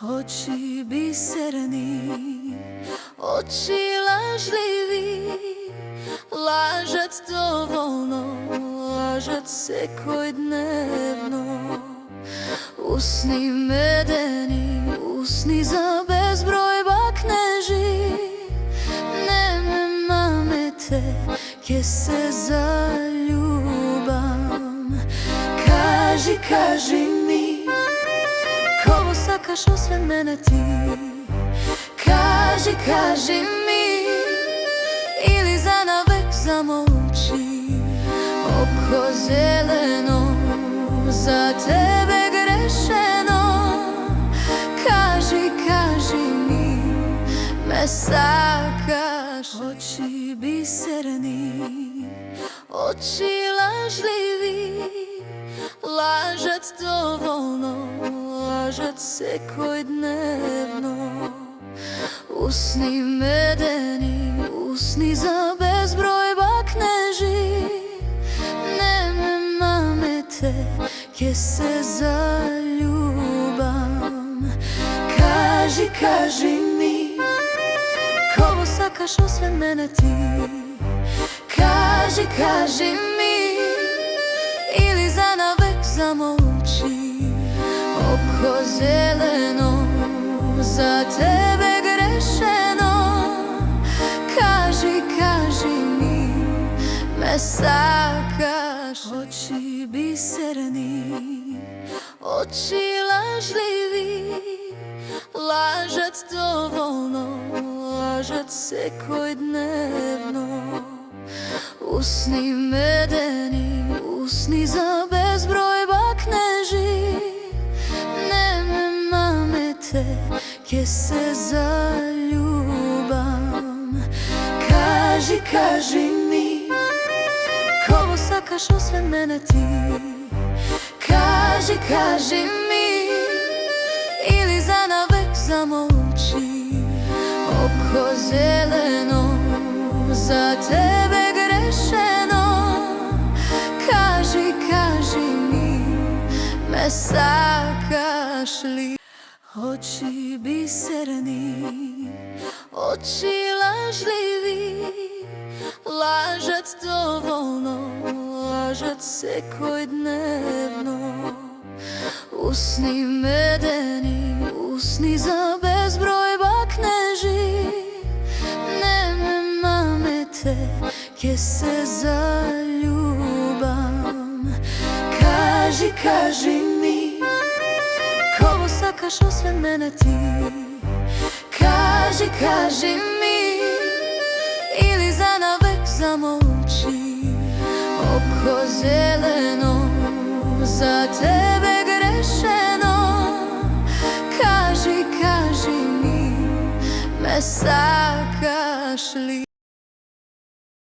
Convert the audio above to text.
Oči biserni, oči lažljivi, lažat dovoljno, lažat svakodnevno. Usni medeni, usni za bezbroj bakneži, ne me mamete, kje se zaljubam. Kaži mi, komu sakaš osven mene ti? Kaži mi, ili za navek zamolči. Oko zeleno, za tebe grešeno. Kaži mi, me sakaš. Oči biserni, oči lažljivi, lažat dovoljno, lažat svakodnevno. Usni medeni, usni za bezbroj bakneži, ne me mamete, kje se zaljubam. Kaži mi, komu sakaš osven mene ti? Kaži mi, ili za navek zamolči. Oko zeleno, za tebe grešeno. Kaži mi, me sakaš. Oči biserni, oči lažljivi, lažat dovoljno, lažat svakodnevno. Usni medeni, usni za bezbroj bakneži, ne me mamete, kje se zaljubam. Kaži mi, komu sakaš osven mene ti? Kaži mi, ili za navek zamolči. Oko zeleno, za tebe grešeno. Kaži mi, me sakaš li? Oči biserni, oči lažljivi, lažat dovoljno, lažat svakodnevno. Usni medeni, usni za bezbroj bakneži, ne me mamete, kje se zaljubam. Kaži mi, komu sakaš osven mene ti? Kaži mi, ili za navek zamolči. Oko zeleno, za tebe grešeno. Kaži mi, me sakaš li?